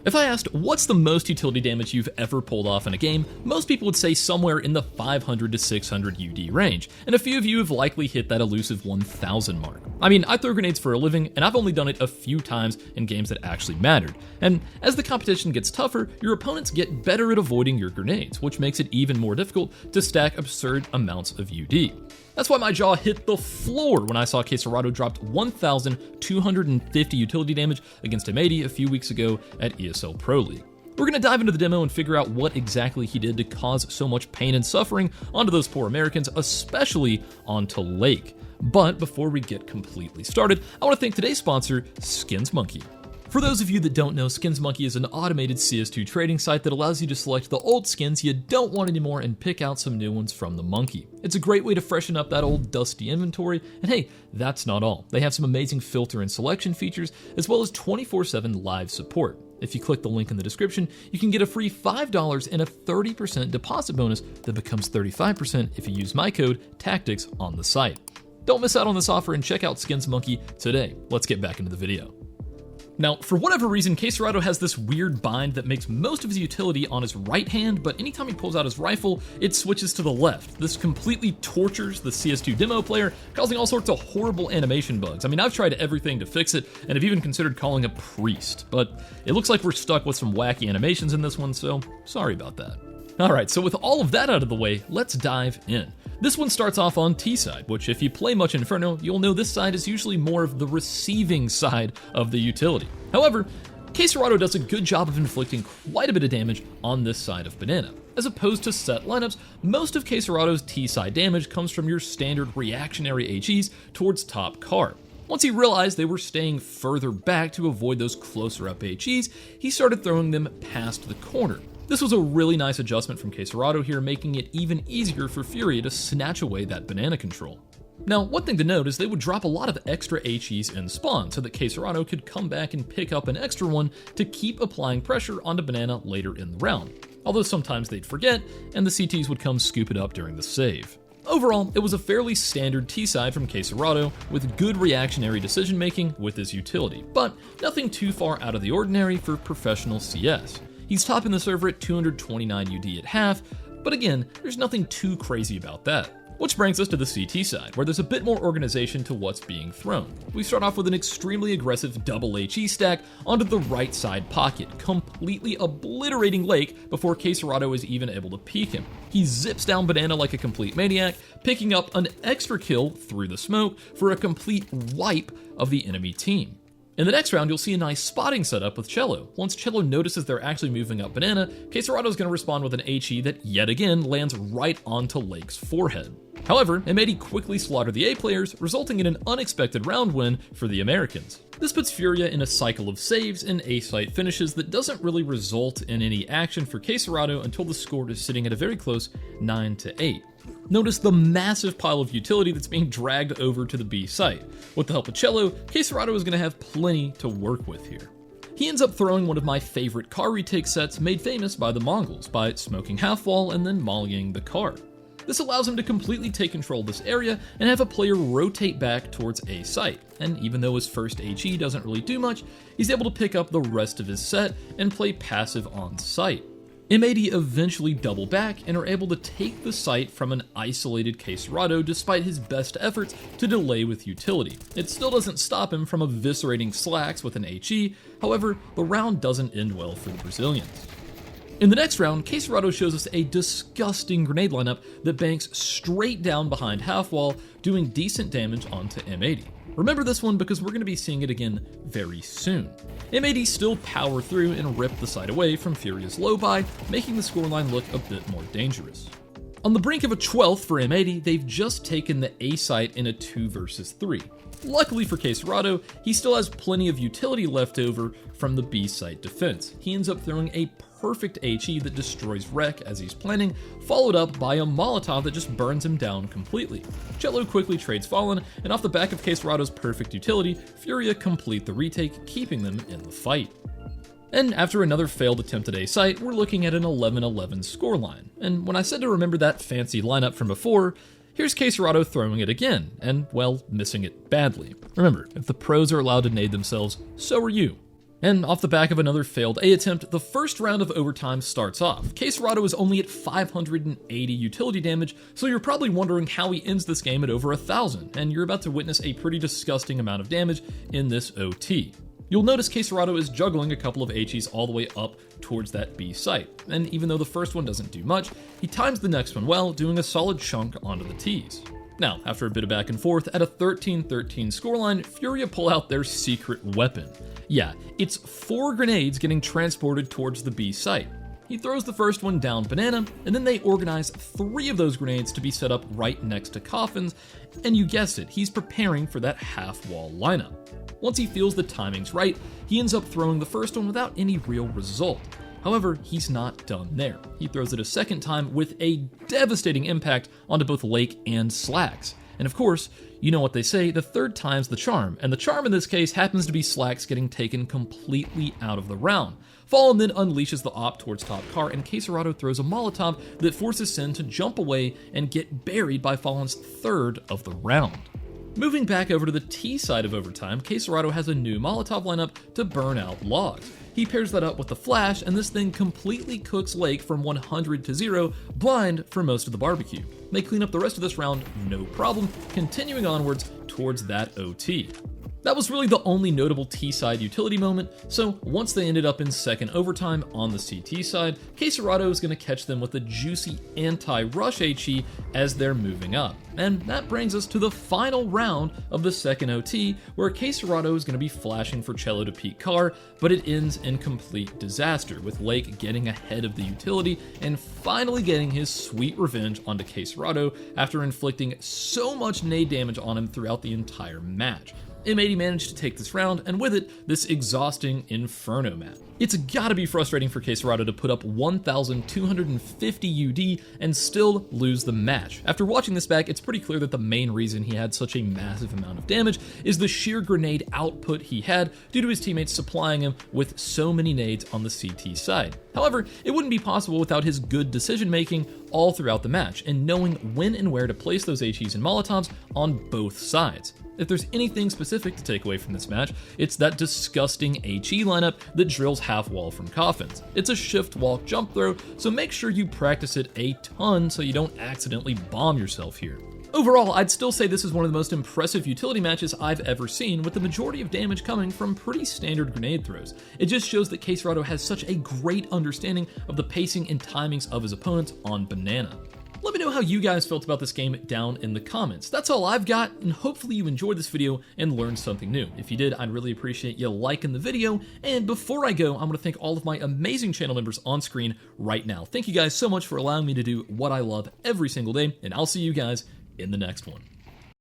If I asked what's the most utility damage you've ever pulled off in a game, most people would say somewhere in the 500 to 600 UD range, and a few of you have likely hit that elusive 1000 mark. I mean, I throw grenades for a living, and I've only done it a few times in games that actually mattered. And as the competition gets tougher, your opponents get better at avoiding your grenades, which makes it even more difficult to stack absurd amounts of UD. That's why my jaw hit the floor when I saw Quesarado dropped 1,250 utility damage against M80 a few weeks ago at ESL Pro League. We're gonna dive into the demo and figure out what exactly he did to cause so much pain and suffering onto those poor Americans, especially onto Lake. But before we get completely started, I wanna thank today's sponsor, Skins Monkey. For those of you that don't know, Skins Monkey is an automated CS2 trading site that allows you to select the old skins you don't want anymore and pick out some new ones from the monkey. It's a great way to freshen up that old dusty inventory, and hey, that's not all. They have some amazing filter and selection features, as well as 24/7 live support. If you click the link in the description, you can get a free $5 and a 30% deposit bonus that becomes 35% if you use my code TACTICS on the site. Don't miss out on this offer and check out Skins Monkey today. Let's get back into the video. Now, for whatever reason, Quesarado has this weird bind that makes most of his utility on his right hand, but anytime he pulls out his rifle, it switches to the left. This completely tortures the CS2 demo player, causing all sorts of horrible animation bugs. I mean, I've tried everything to fix it, and have even considered calling a priest, but it looks like we're stuck with some wacky animations in this one, so sorry about that. Alright, so with all of that out of the way, let's dive in. This one starts off on T side, which if you play much Inferno, you'll know this side is usually more of the receiving side of the utility. However, Quesarado does a good job of inflicting quite a bit of damage on this side of Banana. As opposed to set lineups, most of Quesarado's T side damage comes from your standard reactionary HEs towards top car. Once he realized they were staying further back to avoid those closer up HEs, he started throwing them past the corner. This was a really nice adjustment from Quesarado here, making it even easier for Furia to snatch away that banana control. Now, one thing to note is they would drop a lot of extra HEs in spawn so that Quesarado could come back and pick up an extra one to keep applying pressure onto Banana later in the round. Although sometimes they'd forget, and the CTs would come scoop it up during the save. Overall, it was a fairly standard T-side from Quesarado with good reactionary decision making with his utility, but nothing too far out of the ordinary for professional CS. He's topping the server at 229 UD at half, but again, there's nothing too crazy about that. Which brings us to the CT side, where there's a bit more organization to what's being thrown. We start off with an extremely aggressive double HE stack onto the right side pocket, completely obliterating Lake before Quesarado is even able to peek him. He zips down Banana like a complete maniac, picking up an extra kill through the smoke for a complete wipe of the enemy team. In the next round, you'll see a nice spotting setup with Cello. Once Cello notices they're actually moving up Banana, Quesarado's gonna respond with an HE that yet again lands right onto Lake's forehead. However, M80 quickly slaughtered the A players, resulting in an unexpected round win for the Americans. This puts Furia in a cycle of saves and A-site finishes that doesn't really result in any action for Quesarado until the score is sitting at a very close 9-8. Notice the massive pile of utility that's being dragged over to the B site. With the help of Cello, Quesarado is going to have plenty to work with here. He ends up throwing one of my favorite car retake sets made famous by the Mongols by smoking half wall and then mollying the car. This allows him to completely take control of this area and have a player rotate back towards A site. And even though his first HE doesn't really do much, he's able to pick up the rest of his set and play passive on site. M80 eventually double back and are able to take the site from an isolated Quesarado despite his best efforts to delay with utility. It still doesn't stop him from eviscerating Slacks with an HE, however, the round doesn't end well for the Brazilians. In the next round, Quesarado shows us a disgusting grenade lineup that banks straight down behind half wall, doing decent damage onto M80. Remember this one because we're going to be seeing it again very soon. M80 still power through and rip the side away from Furia's low buy, making the scoreline look a bit more dangerous. On the brink of a 12th for M80, they've just taken the A site in a 2 versus 3. Luckily for Quesarado, he still has plenty of utility left over from the B site defense. He ends up throwing a perfect HE that destroys Rec as he's planning, followed up by a Molotov that just burns him down completely. Cello quickly trades Fallen, and off the back of Quesarado's perfect utility, Furia complete the retake, keeping them in the fight. And after another failed attempt at A site, we're looking at an 11-11 scoreline. And when I said to remember that fancy lineup from before, here's Quesarado throwing it again, and, well, missing it badly. Remember, if the pros are allowed to nade themselves, so are you. And off the back of another failed A attempt, the first round of overtime starts off. Caserado is only at 580 utility damage, so you're probably wondering how he ends this game at over 1,000, and you're about to witness a pretty disgusting amount of damage in this OT. You'll notice Caserado is juggling a couple of HEs all the way up towards that B site, and even though the first one doesn't do much, he times the next one well, doing a solid chunk onto the Ts. Now, after a bit of back and forth, at a 13-13 scoreline, Furia pull out their secret weapon. Yeah, it's 4 grenades getting transported towards the B site. He throws the first one down Banana, and then they organize 3 of those grenades to be set up right next to coffins, and you guessed it, he's preparing for that half-wall lineup. Once he feels the timing's right, he ends up throwing the first one without any real result. However, he's not done there. He throws it a second time with a devastating impact onto both Lake and Slacks. And of course, you know what they say, the third time's the charm, and the charm in this case happens to be Slacks getting taken completely out of the round. Fallen then unleashes the op towards top car, and Caserado throws a Molotov that forces Sin to jump away and get buried by Fallen's third of the round. Moving back over to the T side of overtime, Caserado has a new Molotov lineup to burn out logs. He pairs that up with the flash, and this thing completely cooks Lake from 100 to 0, blind for most of the barbecue. They clean up the rest of this round, no problem, continuing onwards towards that OT. That was really the only notable T-side utility moment, so once they ended up in second overtime on the CT side, Caserado is going to catch them with a juicy anti-rush HE as they're moving up. And that brings us to the final round of the second OT, where Caserado is going to be flashing for Cello to peek car, but it ends in complete disaster, with Lake getting ahead of the utility and finally getting his sweet revenge onto Caserado after inflicting so much nade damage on him throughout the entire match. M80 managed to take this round, and with it, this exhausting Inferno map. It's gotta be frustrating for Caserado to put up 1,250 UD and still lose the match. After watching this back, it's pretty clear that the main reason he had such a massive amount of damage is the sheer grenade output he had due to his teammates supplying him with so many nades on the CT side. However, it wouldn't be possible without his good decision making all throughout the match and knowing when and where to place those HEs and Molotovs on both sides. If there's anything specific to take away from this match, it's that disgusting HE lineup that drills half wall from coffins. It's a shift walk jump throw, so make sure you practice it a ton so you don't accidentally bomb yourself here. Overall, I'd still say this is one of the most impressive utility matches I've ever seen, with the majority of damage coming from pretty standard grenade throws. It just shows that Caserado has such a great understanding of the pacing and timings of his opponents on Banana. Let me know how you guys felt about this game down in the comments. That's all I've got, and hopefully you enjoyed this video and learned something new. If you did, I'd really appreciate you liking the video, and before I go, I'm going to thank all of my amazing channel members on screen right now. Thank you guys so much for allowing me to do what I love every single day, and I'll see you guys in the next one.